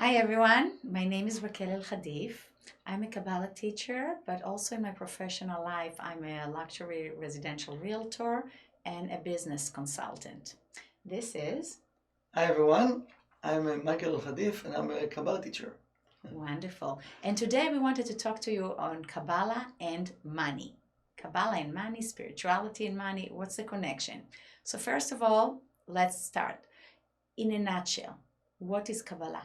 Hi everyone, my name is Raquel El Khadif. I'm a Kabbalah teacher, but also in my professional life, I'm a luxury residential realtor and a business consultant. This is Hi everyone, I'm Michael Khadif and I'm a Kabbalah teacher. wonderful. And today we wanted to talk to you on Kabbalah and money. Kabbalah and money, spirituality and money, what's the connection? So, first of all, let's start. In a nutshell, what is Kabbalah?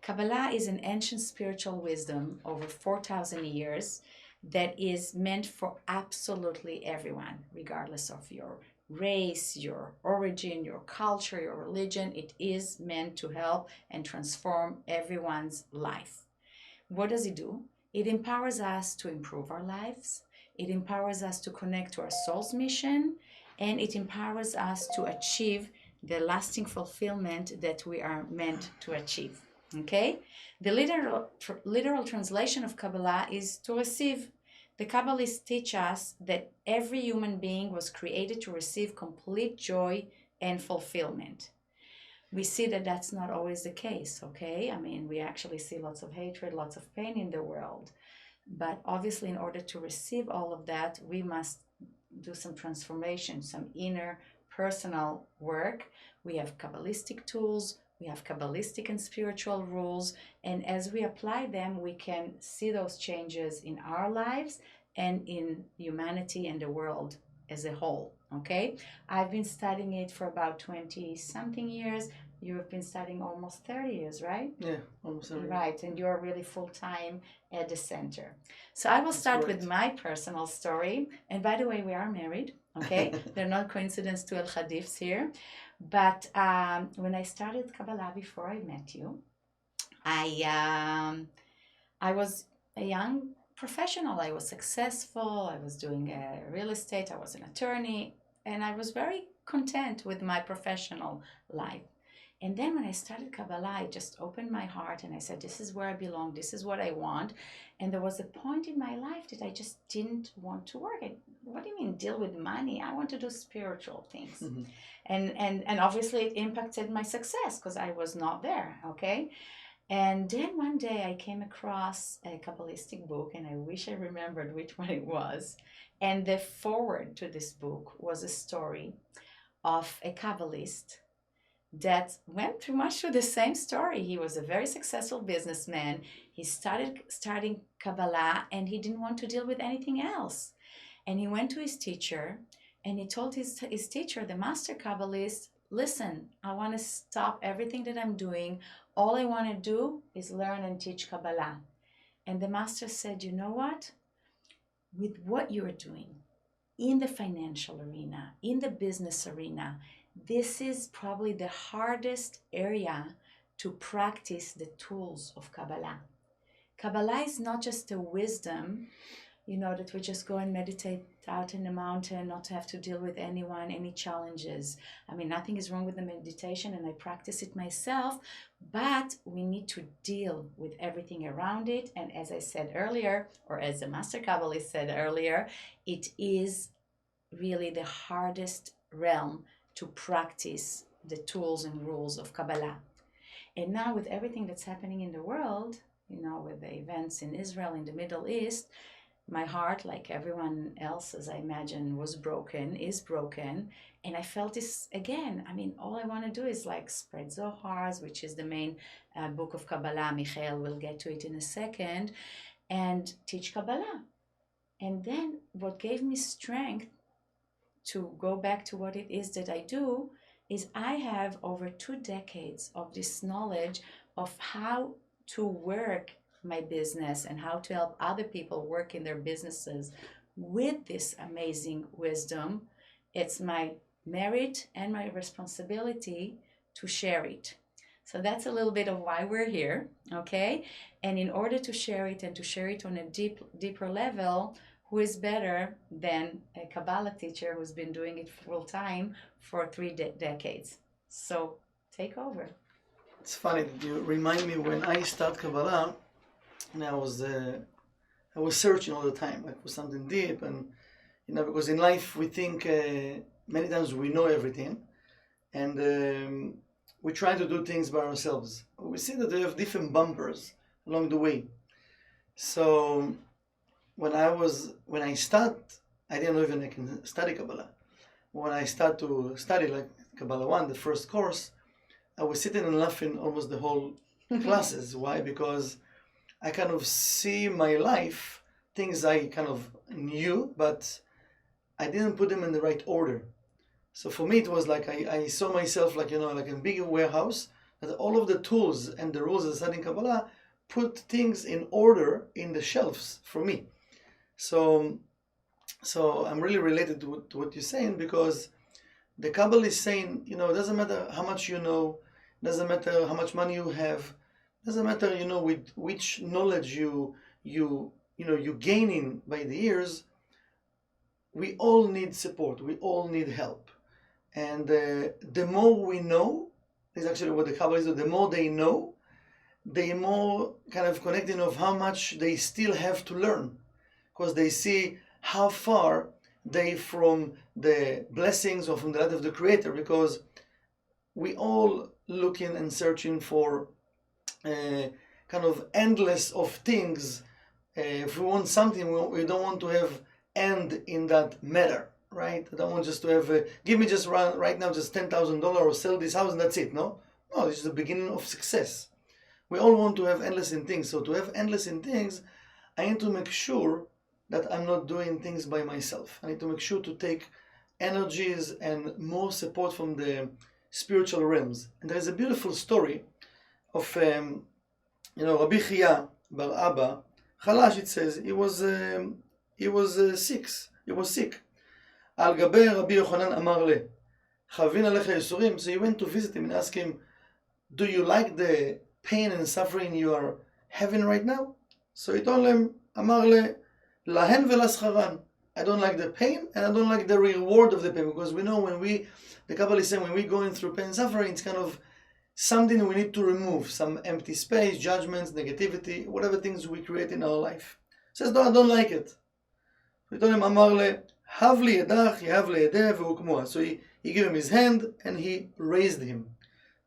Kabbalah is an ancient spiritual wisdom over 4,000 years that is meant for absolutely everyone, regardless of your race, your origin, your culture, your religion. It is meant to help and transform everyone's life. What does it do? It empowers us to improve our lives, it empowers us to connect to our soul's mission, and it empowers us to achieve the lasting fulfillment that we are meant to achieve. Okay? The literal translation of Kabbalah is to receive. The Kabbalists teach us that every human being was created to receive complete joy and fulfillment. We see that that's not always the case, okay? I mean, we actually see lots of hatred, lots of pain in the world. But obviously, in order to receive all of that, we must do some transformation, some inner personal work. We have Kabbalistic tools, we have Kabbalistic and spiritual rules, and as we apply them, we can see those changes in our lives and in humanity and the world as a whole. Okay, I've been studying it for about 20 something years. You have been studying almost 30 years, right? Yeah, almost every Right, and you're really full time at the center. So I will start with my personal story. And by the way, we are married, okay? They're not coincidence to El Khadifs here. But when I started Kabbalah before I met you, I was a young professional. I was successful. I was doing real estate. I was an attorney, and I was very content with my professional life. And then when I started Kabbalah, I just opened my heart and I said, this is where I belong. This is what I want. And there was a point in my life that I just didn't want to work. What do you mean deal with money? I want to do spiritual things. Mm-hmm. And obviously it impacted my success because I was not there, okay? And then one day I came across a Kabbalistic book, and I wish I remembered which one it was. And the foreword to this book was a story of a Kabbalist that went through much through the same story. He was a very successful businessman. He started studying Kabbalah and he didn't want to deal with anything else. And he went to his teacher and he told his teacher, the master Kabbalist, listen, I want to stop everything that I'm doing. All I want to do is learn and teach Kabbalah. And the master said, you know what? With what you're doing in the financial arena, in the business arena, this is probably the hardest area to practice the tools of Kabbalah. Kabbalah is not just a wisdom, that we just go and meditate out in the mountain, not to have to deal with anyone, any challenges. I mean, nothing is wrong with the meditation, and I practice it myself, but we need to deal with everything around it. And as I said earlier, or as the Master Kabbalist said earlier, it is really the hardest realm to practice the tools and rules of Kabbalah. And now, with everything that's happening in the world, with the events in Israel, in the Middle East, my heart, like everyone else, as I imagine, is broken. And I felt this again. I mean, all I want to do is like spread Zohars, which is the main book of Kabbalah. Michael will get to it in a second, and teach Kabbalah. And then what gave me strength to go back to what it is that I do is I have over 2 decades of this knowledge of how to work my business and how to help other people work in their businesses with this amazing wisdom. It's my merit and my responsibility to share it. So that's a little bit of why we're here, okay? And in order to share it and to share it on a deeper level, who is better than a Kabbalah teacher who's been doing it full time for 3 decades? So take over. It's funny that you remind me when I start Kabbalah, and I was searching all the time, like for something deep, and because in life we think many times we know everything, and we try to do things by ourselves. We see that they have different bumpers along the way. So when I start, I didn't know even I can study Kabbalah. When I start to study like Kabbalah 1, the first course, I was sitting and laughing almost the whole classes. Why? Because I kind of see my life, things I kind of knew, but I didn't put them in the right order. So for me, it was like I saw myself like, like a big warehouse, that all of the tools and the rules of studying Kabbalah put things in order in the shelves for me. So I'm really related to what you're saying, because the Kabbalah is saying, it doesn't matter how much you know, doesn't matter how much money you have, doesn't matter, with which knowledge you gaining by the years. We all need support. We all need help. And the more we know, is actually what the Kabbalah is, the more they know, the more kind of connecting of how much they still have to learn. Because they see how far they from the blessings or from the light of the Creator. Because we all looking and searching for kind of endless of things. If we want something, we don't want to have end in that matter. Right? I don't want just to have, give me just right now just $10,000 or sell this house and that's it. No, this is the beginning of success. We all want to have endless in things. So to have endless in things, I need to make sure that I'm not doing things by myself. I need to make sure to take energies and more support from the spiritual realms. And there is a beautiful story of, Rabbi Chia Bar Abba, Chalash, it says, he was sick. Al gabe Rabbi Yochanan amar le, Chavin alecha yisurim. So he went to visit him and asked him, do you like the pain and suffering you are having right now? So he told him, amar le, lahen velascharan. I don't like the pain and I don't like the reward of the pain, because we know the Kabbalah is saying when we're going through pain and suffering, it's kind of something we need to remove, some empty space, judgments, negativity, whatever things we create in our life. He says, no, I don't like it. He told him, amar le, have li yedach, yehav li yedeh ve'ukmoa. So he gave him his hand and he raised him.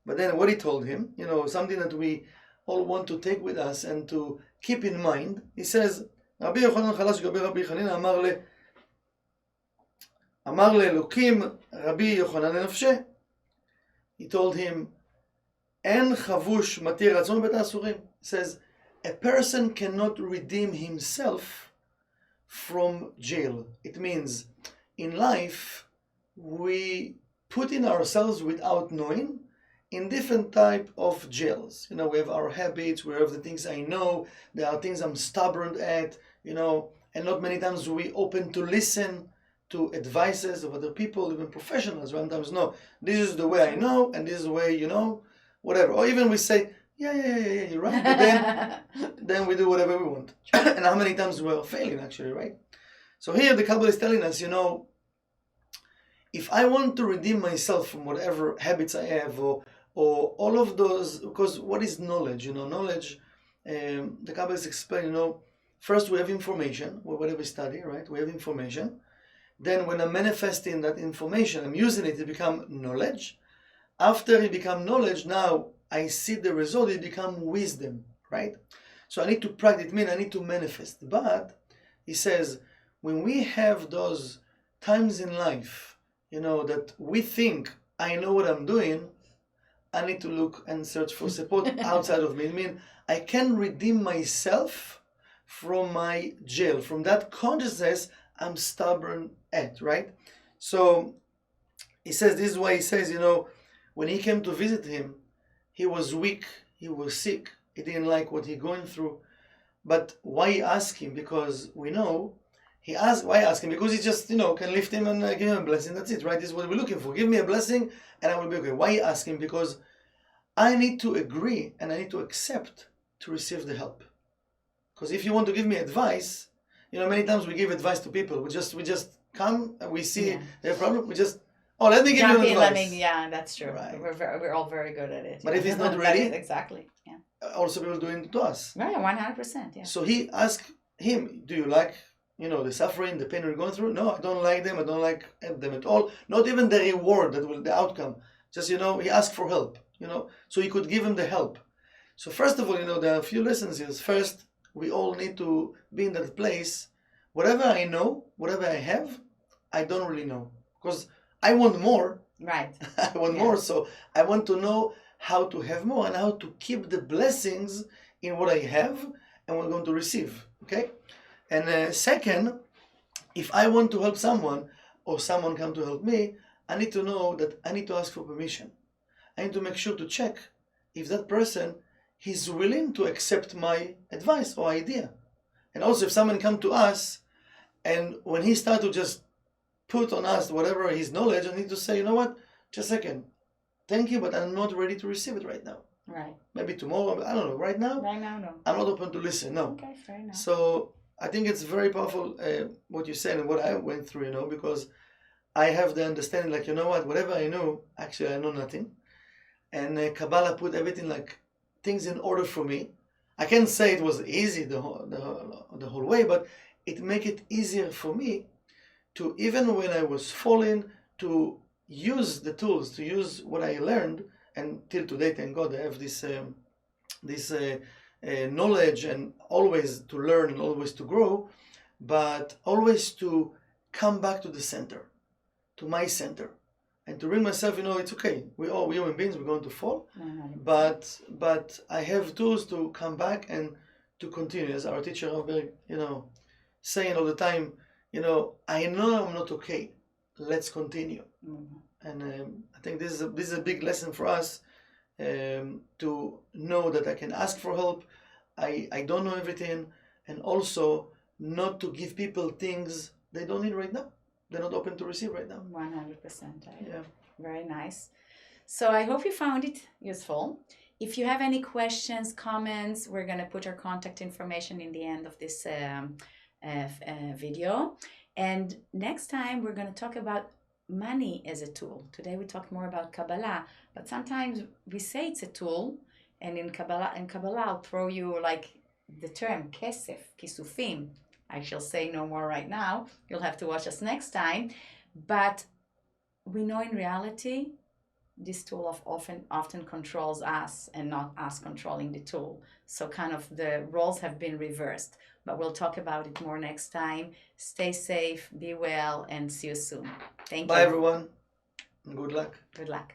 But then what he told him, something that we all want to take with us and to keep in mind, he says, Rabbi Yochanan Chalash gabe Rabbi Chanina amar le Elokim Rabbi Yochanan lenafshe. He told him, En chavush matir ratzon bet asurim. Says, a person cannot redeem himself from jail. It means in life we put in ourselves without knowing in different type of jails. We have our habits, we have the things I know, there are things I'm stubborn at, and not many times we open to listen to advices of other people, even professionals. Sometimes, no, this is the way I know, and this is the way, whatever. Or even we say, yeah, you're right. But then we do whatever we want. And how many times we're failing, actually, right? So here the Kabbalah is telling us, if I want to redeem myself from whatever habits I have, or all of those, because what is knowledge? Knowledge, the Kabbalah is explaining, first we have information, whatever we study, right? We have information. Then when I'm manifesting that information, I'm using it to become knowledge. After it become knowledge, now I see the result, it become wisdom, right? So I need to practice, I need to manifest. But he says, when we have those times in life, that we think I know what I'm doing, I need to look and search for support outside of me. I can redeem myself from my jail, from that consciousness I'm stubborn at, right? So he says, this is why he says, when he came to visit him, he was weak, he was sick, he didn't like what he's going through. But why he asked him? Because we know, why ask him? Because he just, can lift him and give him a blessing, that's it, right? This is what we're looking for. Give me a blessing and I will be okay. Why he ask him? Because I need to agree and I need to accept to receive the help. Because if you want to give me advice, many times we give advice to people. We just come and we see their problem, we just, let me give you advice. That's true. Right. We're all very good at it. But if he's not ready, exactly. Yeah. Also people doing it to us. Right, 100%. Yeah. So he asked him, do you like, the suffering, the pain we're going through? No, I don't like them at all. Not even the reward, the outcome. Just, he asked for help. so he could give him the help. So first of all, there are a few lessons here. First, we all need to be in that place. Whatever I know, whatever I have, I don't really know. Because I want more. Right. I want more. So I want to know how to have more and how to keep the blessings in what I have and what I'm going to receive. Okay? And second, if I want to help someone or someone come to help me, I need to know that I need to ask for permission. I need to make sure to check if that person is willing to accept my advice or idea. And also if someone come to us and when he start to just put on us whatever his knowledge, I need to say, you know what, just a second, thank you, but I'm not ready to receive it right now. Right. Maybe tomorrow, I don't know. Right now, no. I'm not open to listen, no. Okay, fair enough. So I think it's very powerful what you said and what I went through, because I have the understanding, like, you know what, whatever I know, actually I know nothing. And Kabbalah put everything, like, things in order for me. I can't say it was easy the whole way, but it make it easier for me to, even when I was falling, to use the tools, to use what I learned, and till today, thank God, I have this knowledge, and always to learn and always to grow, but always to come back to the center, to my center, and to bring myself, it's okay. We're human beings, we're going to fall, but I have tools to come back and to continue. As our teacher, saying all the time, I know I'm not okay. Let's continue. Mm-hmm. And I think this is a big lesson for us, to know that I can ask for help. I don't know everything, and also not to give people things they don't need right now. They're not open to receive right now. 100%. Yeah. Very nice. So I hope you found it useful. If you have any questions, comments, we're going to put our contact information in the end of this video. And next time we're going to talk about money as a tool. Today we talked more about Kabbalah, but sometimes we say it's a tool, and in Kabbalah I'll throw you like the term kesef, kisufim. I shall say no more right now. You'll have to watch us next time. But we know in reality, this tool often controls us and not us controlling the tool. So kind of the roles have been reversed. But we'll talk about it more next time. Stay safe, be well, and see you soon. Thank you. Bye, everyone. Good luck. Good luck.